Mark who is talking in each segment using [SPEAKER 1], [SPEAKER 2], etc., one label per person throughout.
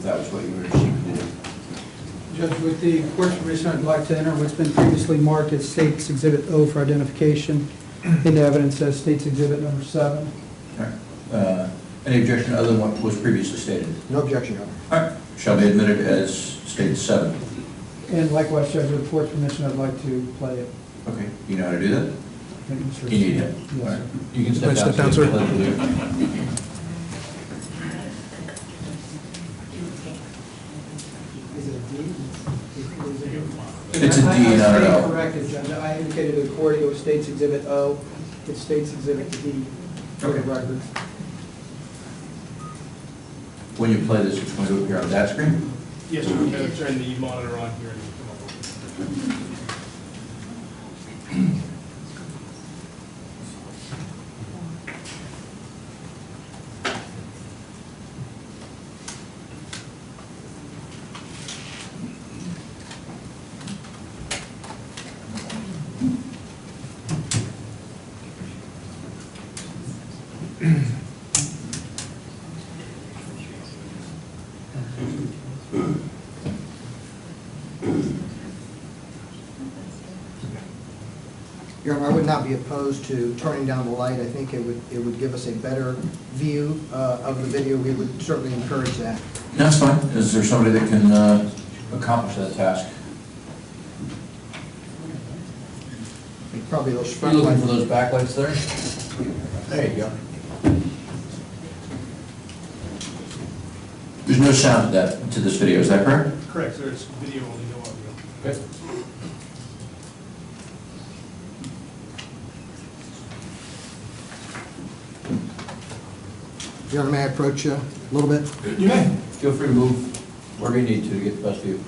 [SPEAKER 1] if that was what you were seeking to do.
[SPEAKER 2] Judge, with the court's permission, I'd like to enter what's been previously marked as State's Exhibit O for identification into evidence as State's Exhibit number 7.
[SPEAKER 1] All right. Any objection other than what was previously stated?
[SPEAKER 3] No objection, Your Honor.
[SPEAKER 1] All right. Shall be admitted as State 7.
[SPEAKER 2] And likewise, Judge, with the court's permission, I'd like to play it.
[SPEAKER 1] Okay. You know how to do that?
[SPEAKER 2] Thank you, Mr.
[SPEAKER 1] You need it.
[SPEAKER 2] Yes,
[SPEAKER 1] All right.
[SPEAKER 2] sir.
[SPEAKER 1] You can
[SPEAKER 3] Step down,
[SPEAKER 1] so
[SPEAKER 3] sir.
[SPEAKER 1] you can play the video.
[SPEAKER 2] Is it a D?
[SPEAKER 1] It's a D, not an
[SPEAKER 2] I
[SPEAKER 1] O.
[SPEAKER 2] stand corrected, Judge. I indicated to the court it was State's Exhibit O. It's State's Exhibit D for the
[SPEAKER 1] Okay.
[SPEAKER 2] record.
[SPEAKER 1] When you play this, it's going to appear on that screen?
[SPEAKER 4] Yes, sir. I'm going to turn the monitor on here.
[SPEAKER 3] Your Honor, I would not be opposed to turning down the light. I think it would give us a better view of the video. We would certainly encourage that.
[SPEAKER 1] That's fine. Is there somebody that can accomplish that task?
[SPEAKER 3] Probably those
[SPEAKER 1] Are
[SPEAKER 3] front
[SPEAKER 1] you looking
[SPEAKER 3] lights.
[SPEAKER 1] for those backlights there? There you go. There's no sound to this video, is that correct?
[SPEAKER 4] Correct, sir. It's video only, no audio.
[SPEAKER 1] Okay.
[SPEAKER 3] Your Honor, may I approach you a little bit?
[SPEAKER 1] You may. Feel free to move wherever you need to get the best view.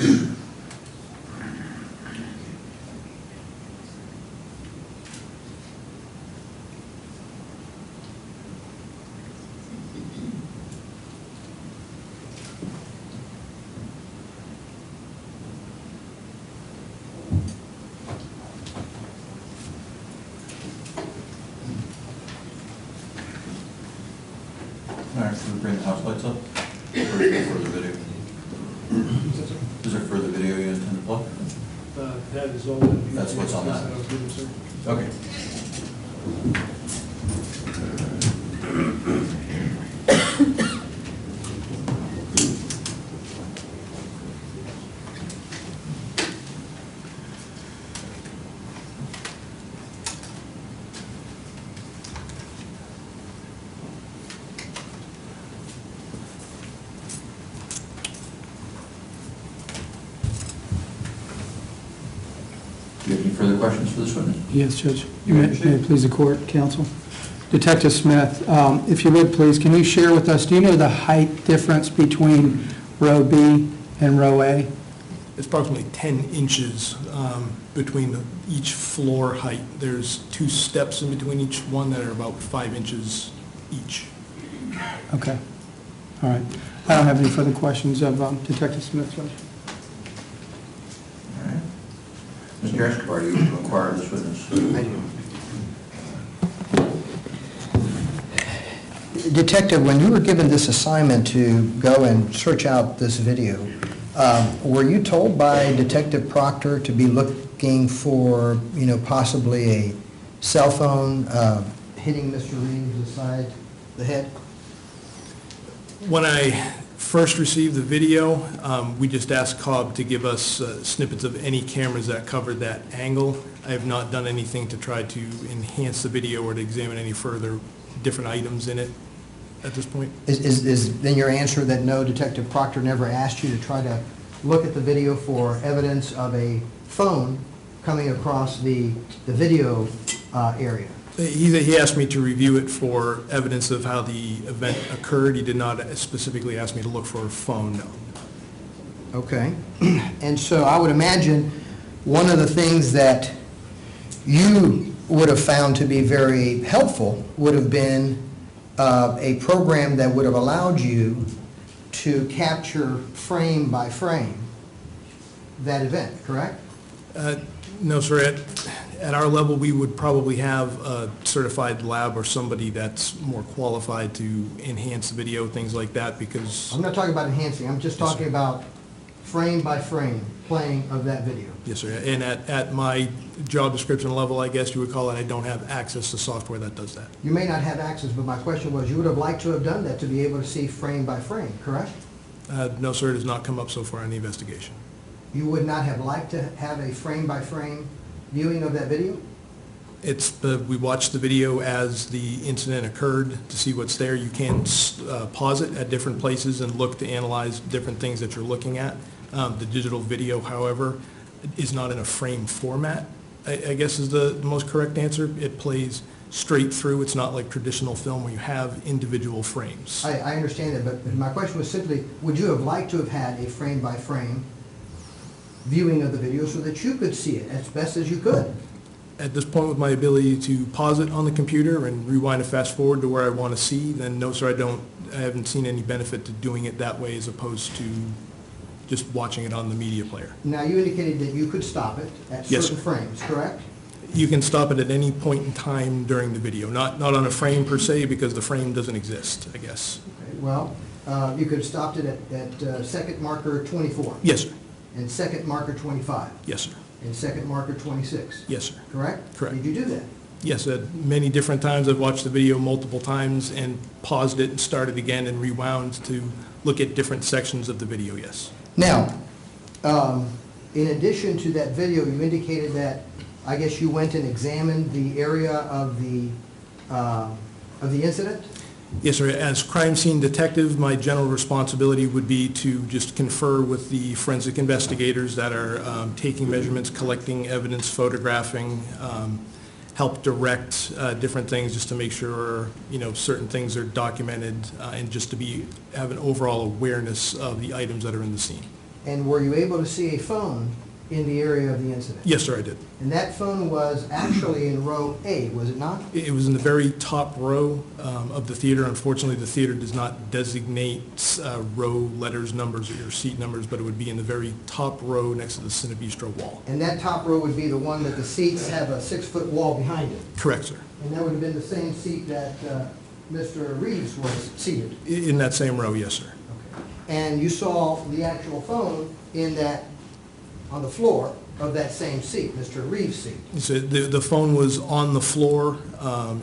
[SPEAKER 1] All right, should we bring the house lights up? Or is there further video? Is there further video you intend to play?
[SPEAKER 4] That is all.
[SPEAKER 1] That's what's on that. Okay. Do you have any further questions for this witness?
[SPEAKER 2] Yes, Judge.
[SPEAKER 1] You
[SPEAKER 2] May
[SPEAKER 1] may proceed.
[SPEAKER 2] it please the court, counsel. Detective Smith, if you would, please, can you share with us, do you know the height difference between row B and row A?
[SPEAKER 4] It's approximately 10 inches between each floor height. There's 2 steps in between each one that are about 5 inches each.
[SPEAKER 2] Okay. All right. I don't have any further questions of Detective Smith, Judge.
[SPEAKER 1] All right. Mr. Escobar, do you require this witness?
[SPEAKER 3] I do. Detective, when you were given this assignment to go and search out this video, were you told by Detective Proctor to be looking for, possibly a cell phone hitting Mr. Reeves aside the head?
[SPEAKER 4] When I first received the video, we just asked Cobb to give us snippets of any cameras that covered that angle. I have not done anything to try to enhance the video or to examine any further different items in it at this point.
[SPEAKER 3] Is then your answer that no, Detective Proctor never asked you to try to look at the video for evidence of a phone coming across the video area?
[SPEAKER 4] He asked me to review it for evidence of how the event occurred. He did not specifically ask me to look for a phone, no.
[SPEAKER 3] Okay. And so I would imagine one of the things that you would have found to be very helpful would have been a program that would have allowed you to capture frame by frame that event, correct?
[SPEAKER 4] No, sir. At our level, we would probably have a certified lab or somebody that's more qualified to enhance the video, things like that, because...
[SPEAKER 3] I'm not talking about enhancing, I'm just talking about frame by frame playing of that video.
[SPEAKER 4] Yes, sir. And at my job description level, I guess you would call it, I don't have access to software that does that.
[SPEAKER 3] You may not have access, but my question was, you would have liked to have done that to be able to see frame by frame, correct?
[SPEAKER 4] No, sir, it has not come up so far in the investigation.
[SPEAKER 3] You would not have liked to have a frame by frame viewing of that video?
[SPEAKER 4] We watched the video as the incident occurred to see what's there. You can pause it at different places and look to analyze different things that you're looking at. The digital video, however, is not in a frame format, I guess is the most correct answer. It plays straight through. It's not like traditional film where you have individual frames.
[SPEAKER 3] I understand that, but my question was simply, would you have liked to have had a frame by frame viewing of the video so that you could see it as best as you could?
[SPEAKER 4] At this point, with my ability to pause it on the computer and rewind and fast forward to where I want to see, then no, sir, I haven't seen any benefit to doing it that way as opposed to just watching it on the media player.
[SPEAKER 3] Now, you indicated that you could stop it at
[SPEAKER 4] Yes,
[SPEAKER 3] certain
[SPEAKER 4] sir.
[SPEAKER 3] frames, correct?
[SPEAKER 4] You can stop it at any point in time during the video, not on a frame per se, because the frame doesn't exist, I guess.
[SPEAKER 3] Okay, well, you could have stopped it at second marker 24.
[SPEAKER 4] Yes, sir.
[SPEAKER 3] And second marker 25.
[SPEAKER 4] Yes, sir.
[SPEAKER 3] And second marker 26.
[SPEAKER 4] Yes, sir.
[SPEAKER 3] Correct?
[SPEAKER 4] Correct.
[SPEAKER 3] Did you do that?
[SPEAKER 4] Yes, at many different times. I've watched the video multiple times and paused it and started again and rewound to look at different sections of the video, yes.
[SPEAKER 3] Now, in addition to that video, you indicated that, I guess you went and examined the area of the incident?
[SPEAKER 4] Yes, sir. As crime scene detective, my general responsibility would be to just confer with the forensic investigators that are taking measurements, collecting evidence, photographing, help direct different things just to make sure, certain things are documented and just to have an overall awareness of the items that are in the scene.
[SPEAKER 3] And were you able to see a phone in the area of the incident?
[SPEAKER 4] Yes, sir, I did.
[SPEAKER 3] And that phone was actually in row A, was it not?
[SPEAKER 4] It was in the very top row of the theater. Unfortunately, the theater does not designate row letters, numbers, or seat numbers, but it would be in the very top row next to the Cinebistro wall.
[SPEAKER 3] And that top row would be the one that the seats have a 6-foot wall behind it?
[SPEAKER 4] Correct, sir.
[SPEAKER 3] And that would have been the same seat that Mr. Reeves was seated?
[SPEAKER 4] In that same row, yes, sir.
[SPEAKER 3] Okay. And you saw the actual phone in that, on the floor of that same seat, Mr. Reeves' seat?
[SPEAKER 4] So the phone was on the floor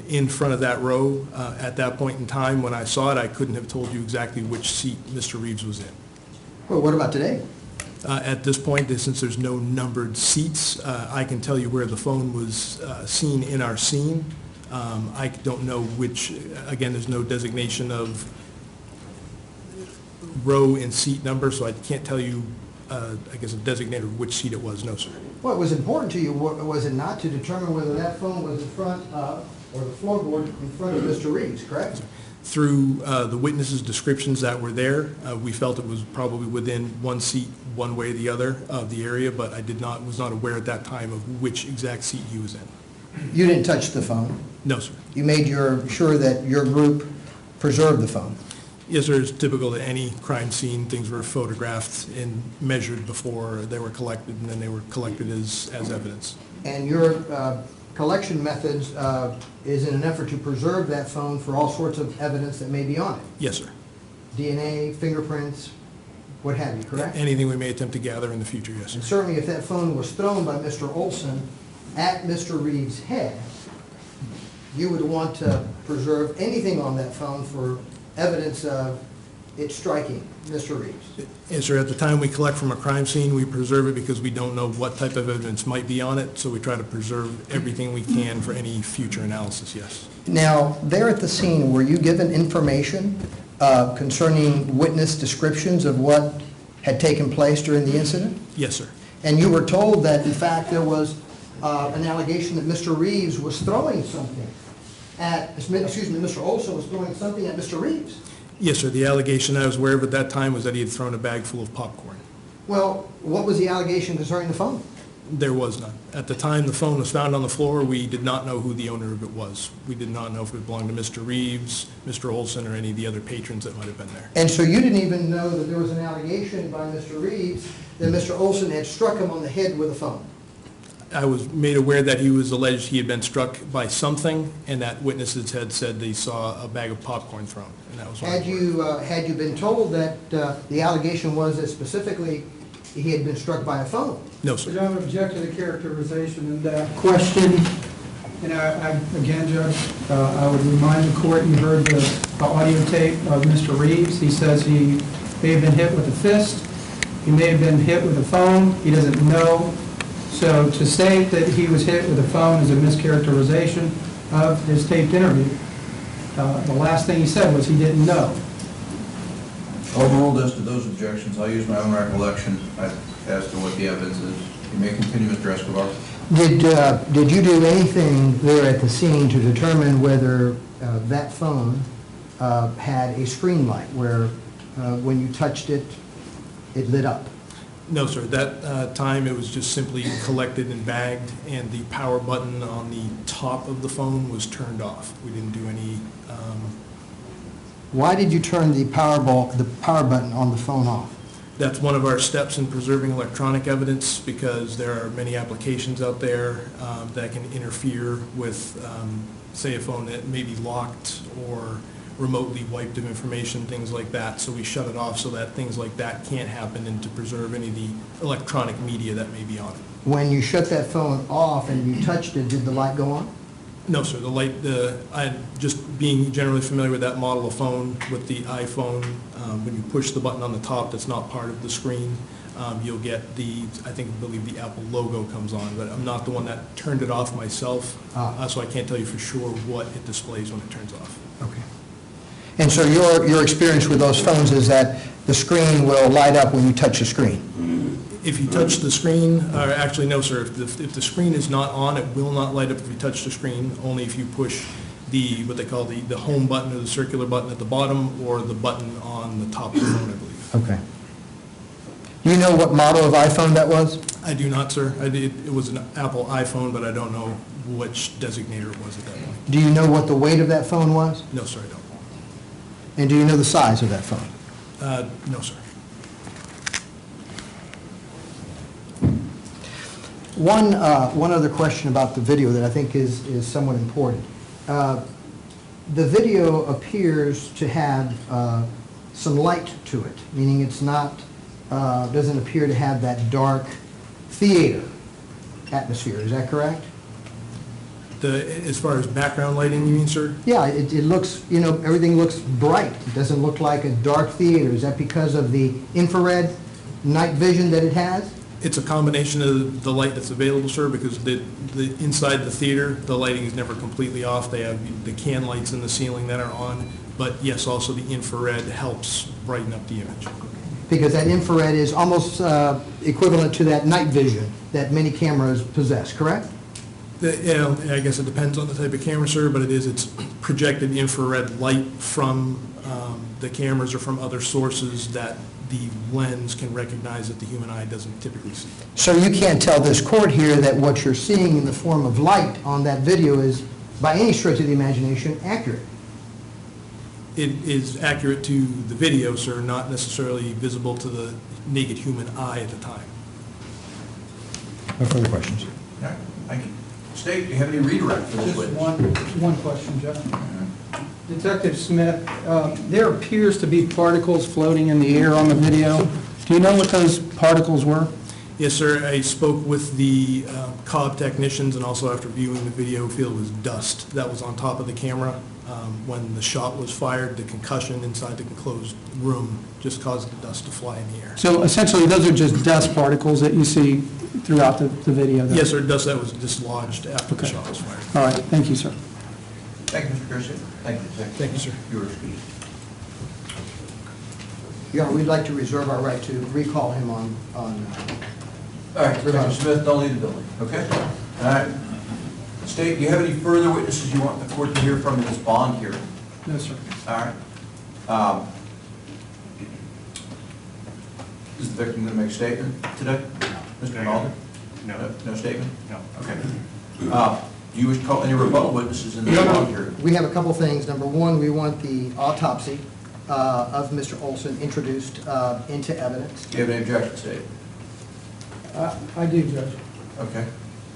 [SPEAKER 4] in front of that row. At that point in time, when I saw it, I couldn't have told you exactly which seat Mr. Reeves was in.
[SPEAKER 3] Well, what about today?
[SPEAKER 4] At this point, since there's no numbered seats, I can tell you where the phone was seen in our scene. I don't know which, again, there's no designation of row and seat number, so I can't tell you, I guess, a designated which seat it was. No, sir.
[SPEAKER 3] What was important to you, was it not, to determine whether that phone was in front of, or the floorboard in front of Mr. Reeves, correct?
[SPEAKER 4] Through the witnesses' descriptions that were there, we felt it was probably within one seat, one way or the other of the area, but I was not aware at that time of which exact seat he was in.
[SPEAKER 3] You didn't touch the phone?
[SPEAKER 4] No, sir.
[SPEAKER 3] You made sure that your group preserved the phone?
[SPEAKER 4] Yes, sir. It's typical at any crime scene. Things were photographed and measured before they were collected, and then they were collected as evidence.
[SPEAKER 3] And your collection methods is in an effort to preserve that phone for all sorts of evidence that may be on it?
[SPEAKER 4] Yes, sir.
[SPEAKER 3] DNA, fingerprints, what have you, correct?
[SPEAKER 4] Anything we may attempt to gather in the future, yes,
[SPEAKER 3] And
[SPEAKER 4] sir.
[SPEAKER 3] certainly if that phone was thrown by Mr. Olson at Mr. Reeves' head, you would want to preserve anything on that phone for evidence of it striking Mr. Reeves.
[SPEAKER 4] Yes, sir. At the time we collect from a crime scene, we preserve it because we don't know what type of evidence might be on it, so we try to preserve everything we can for any future analysis, yes.
[SPEAKER 3] Now, there at the scene, were you given information concerning witness descriptions of what had taken place during the incident?
[SPEAKER 4] Yes, sir.
[SPEAKER 3] And you were told that, in fact, there was an allegation that Mr. Reeves was throwing something at, Mr. Olson was throwing something at Mr. Reeves.
[SPEAKER 4] Yes, sir. The allegation I was aware of at that time was that he had thrown a bag full of popcorn.
[SPEAKER 3] Well, what was the allegation concerning the phone?
[SPEAKER 4] There was none. At the time the phone was found on the floor, we did not know who the owner of it was. We did not know if it belonged to Mr. Reeves, Mr. Olson, or any of the other patrons that might have been there.
[SPEAKER 3] And so you didn't even know that there was an allegation by Mr. Reeves that Mr. Olson had struck him on the head with a phone?
[SPEAKER 4] I was made aware that he was alleged he had been struck by something, and that witnesses had said they saw a bag of popcorn thrown, and that was what I was aware of.
[SPEAKER 3] Had you been told that the allegation was that specifically he had been struck by a phone?
[SPEAKER 4] No,
[SPEAKER 2] Judge,
[SPEAKER 4] sir.
[SPEAKER 2] I would object to the characterization in that question. And again, Judge, I would remind the court, you heard the audio tape of Mr. Reeves. He says he may have been hit with a fist. He may have been hit with a phone. He doesn't know. So to say that he was hit with a phone is a mischaracterization of his taped interview. The last thing he said was he didn't know.
[SPEAKER 1] Overruled as to those objections, I'll use my own recollection as to what the evidence is. You may continue, Mr. Escobar.
[SPEAKER 3] Did you do anything there at the scene to determine whether that phone had a screen light where when you touched it, it lit up?
[SPEAKER 4] No, sir. At that time, it was just simply collected and bagged, and the power button on the top of the phone was turned off. We didn't do any...
[SPEAKER 3] Why did you turn the power button on the phone off?
[SPEAKER 4] That's one of our steps in preserving electronic evidence, because there are many applications out there that can interfere with, say, a phone that may be locked or remotely wiped of information, things like that. So we shut it off so that things like that can't happen, and to preserve any of the electronic media that may be on it.
[SPEAKER 3] When you shut that phone off and you touched it, did the light go on?
[SPEAKER 4] No, sir. The light, just being generally familiar with that model of phone, with the iPhone, when you push the button on the top that's not part of the screen, you'll get I believe the Apple logo comes on, but I'm not the one that turned it off myself, so I can't tell you for sure what it displays when it turns off.
[SPEAKER 3] Okay. And so your experience with those phones is that the screen will light up when you touch the screen?
[SPEAKER 4] If you touch the screen, or actually no, sir, if the screen is not on, it will not light up if you touch the screen, only if you push what they call the home button or the circular button at the bottom, or the button on the top of the phone, I believe.
[SPEAKER 3] Okay. Do you know what model of iPhone that was?
[SPEAKER 4] I do not, sir. It was an Apple iPhone, but I don't know which designator it was at that point.
[SPEAKER 3] Do you know what the weight of that phone was?
[SPEAKER 4] No, sir, I don't.
[SPEAKER 3] And do you know the size of that phone?
[SPEAKER 4] No, sir.
[SPEAKER 3] One other question about the video that I think is somewhat important. The video appears to have some light to it, meaning it's not, doesn't appear to have that dark theater atmosphere. Is that correct?
[SPEAKER 4] As far as background lighting, you mean, sir?
[SPEAKER 3] Yeah, it looks, you know, everything looks bright. It doesn't look like a dark theater. Is that because of the infrared night vision that it has?
[SPEAKER 4] It's a combination of the light that's available, sir, because the inside the theater, the lighting is never completely off. They have the can lights in the ceiling that are on, but yes, also the infrared helps brighten up the image.
[SPEAKER 3] Because that infrared is almost equivalent to that night vision that many cameras possess, correct?
[SPEAKER 4] I guess it depends on the type of camera, sir, but it's projected infrared light from the cameras or from other sources that the lens can recognize that the human eye doesn't typically see.
[SPEAKER 3] So you can't tell this court here that what you're seeing in the form of light on that video is, by any stretch of the imagination, accurate?
[SPEAKER 4] It is accurate to the video, sir, not necessarily visible to the naked human eye at the time.
[SPEAKER 3] No further questions.
[SPEAKER 1] All right, thank you. State, do you have any redirect for this
[SPEAKER 2] Just
[SPEAKER 1] witness?
[SPEAKER 2] one question, Judge. Detective Smith, there appears to be particles floating in the air on the video. Do you know what those particles were?
[SPEAKER 4] Yes, sir. I spoke with the Cobb technicians, and also after viewing the video, feel it was dust that was on top of the camera. When the shot was fired, the concussion inside the enclosed room just caused the dust to fly in the air.
[SPEAKER 2] So essentially, those are just dust particles that you see throughout the video? Then?
[SPEAKER 4] Yes, sir. Dust that was dislodged after the
[SPEAKER 2] Okay.
[SPEAKER 4] shot was fired.
[SPEAKER 2] All right, thank you, sir.
[SPEAKER 1] Thank you, Mr. Garcia. Thank you, Detective.
[SPEAKER 4] Thank you, sir.
[SPEAKER 1] Your speech.
[SPEAKER 3] Your Honor, we'd like to reserve our right to recall him on
[SPEAKER 1] All right, Detective Smith, don't leave the building, okay? All right. State, do you have any further witnesses you want the court to hear from in this bond hearing?
[SPEAKER 2] No, sir.
[SPEAKER 1] All right. Is the victim going to make a statement today? Mr. Malden?
[SPEAKER 5] No.
[SPEAKER 1] No statement?
[SPEAKER 5] No.
[SPEAKER 1] Okay. Do you wish to call any rebuttal witnesses in this bond hearing?
[SPEAKER 3] We have a couple things. Number one, we want the autopsy of Mr. Olson introduced into evidence.
[SPEAKER 1] Do you have any objection, State?
[SPEAKER 2] I do, Judge.
[SPEAKER 1] Okay.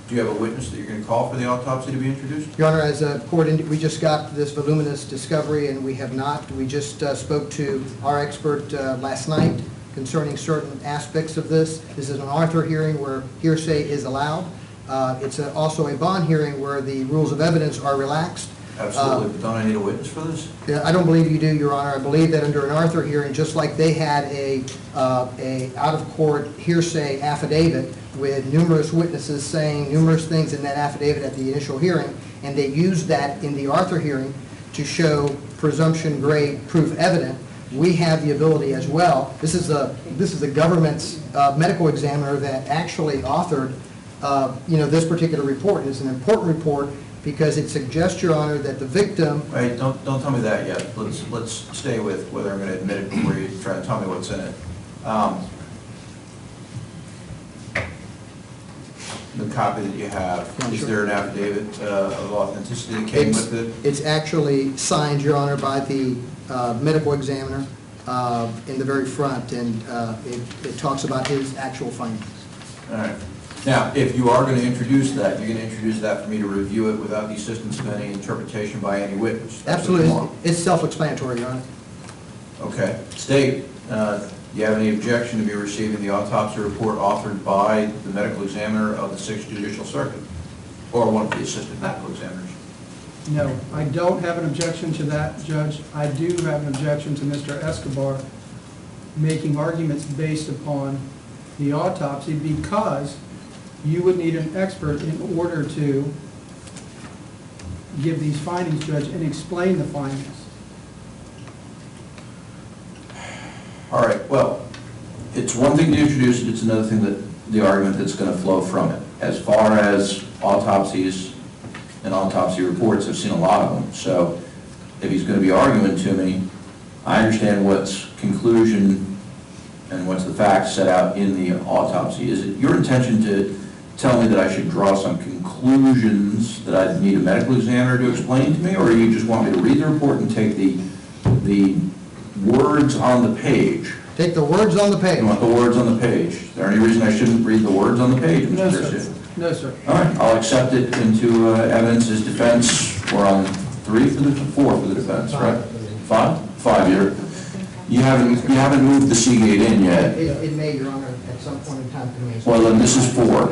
[SPEAKER 1] Do you have a witness that you're going to call for the autopsy to be introduced?
[SPEAKER 3] Your Honor, as a court, we just got this voluminous discovery, and we have not. We just spoke to our expert last night concerning certain aspects of this. This is an Arthur hearing where hearsay is allowed. It's also a bond hearing where the rules of evidence are relaxed.
[SPEAKER 1] Absolutely, but don't I need a witness for this?
[SPEAKER 3] I don't believe you do, Your Honor. I believe that under an Arthur hearing, just like they had a out-of-court hearsay affidavit with numerous witnesses saying numerous things in that affidavit at the initial hearing, and they used that in the Arthur hearing to show presumption-grade proof evident, we have the ability as well. This is the government's medical examiner that actually authored this particular report. And it's an important report because it suggests, Your Honor, that the victim...
[SPEAKER 1] Wait, don't tell me that yet. Let's stay with whether I'm going to admit it before you try to tell me what's in it. The copy that you have, is there an affidavit of authenticity that came with it?
[SPEAKER 3] It's actually signed, Your Honor, by the medical examiner in the very front, and it talks about his actual findings.
[SPEAKER 1] All right. Now, if you are going to introduce that, you're going to introduce that for me to review it without the assistance of any interpretation by any witness? That's what you
[SPEAKER 3] Absolutely.
[SPEAKER 1] want.
[SPEAKER 3] It's self-explanatory, Your Honor.
[SPEAKER 1] Okay. State, do you have any objection to me receiving the autopsy report authored by the medical examiner of the 6th Judicial Circuit, or one of the assistant medical examiners?
[SPEAKER 2] No, I don't have an objection to that, Judge. I do have an objection to Mr. Escobar making arguments based upon the autopsy because you would need an expert in order to give these findings, Judge, and explain the findings.
[SPEAKER 1] All right, well, it's one thing to introduce it, it's another thing that the argument that's going to flow from it. As far as autopsies and autopsy reports, I've seen a lot of them. So if he's going to be arguing to me, I understand what's conclusion and what's the fact facts set out in the autopsy. Is it your intention to tell me that I should draw some conclusions that I need a medical examiner to explain to me, or you just want me to read the report and take the words on the page?
[SPEAKER 3] Take the words on the page.
[SPEAKER 1] You want the words on the page. Is there any reason I shouldn't read the words on the page,
[SPEAKER 2] No,
[SPEAKER 1] Mr.
[SPEAKER 2] sir.
[SPEAKER 1] Garcia?
[SPEAKER 2] No, sir.
[SPEAKER 1] All right, I'll accept it into evidence as defense. We're on 3 for the, 4 for the defense, right? 5? 5, you haven't moved the Seagate in yet.
[SPEAKER 3] It may, Your Honor, at some point in time.
[SPEAKER 1] Well, then this is 4,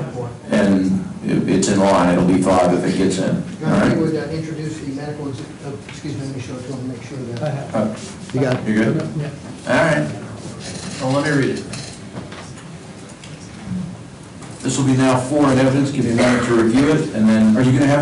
[SPEAKER 1] and it's in line, it'll be 5 if it gets in. All
[SPEAKER 3] Your Honor,
[SPEAKER 1] right?
[SPEAKER 3] we would introduce the medical, excuse me, let me show it to him, make sure
[SPEAKER 2] I
[SPEAKER 3] that.
[SPEAKER 2] have.
[SPEAKER 3] You got it?
[SPEAKER 1] You good?
[SPEAKER 2] Yeah.
[SPEAKER 1] All right. Well, let me read it. This will be now 4 in evidence. Give me a minute to review it, and then, are you going to have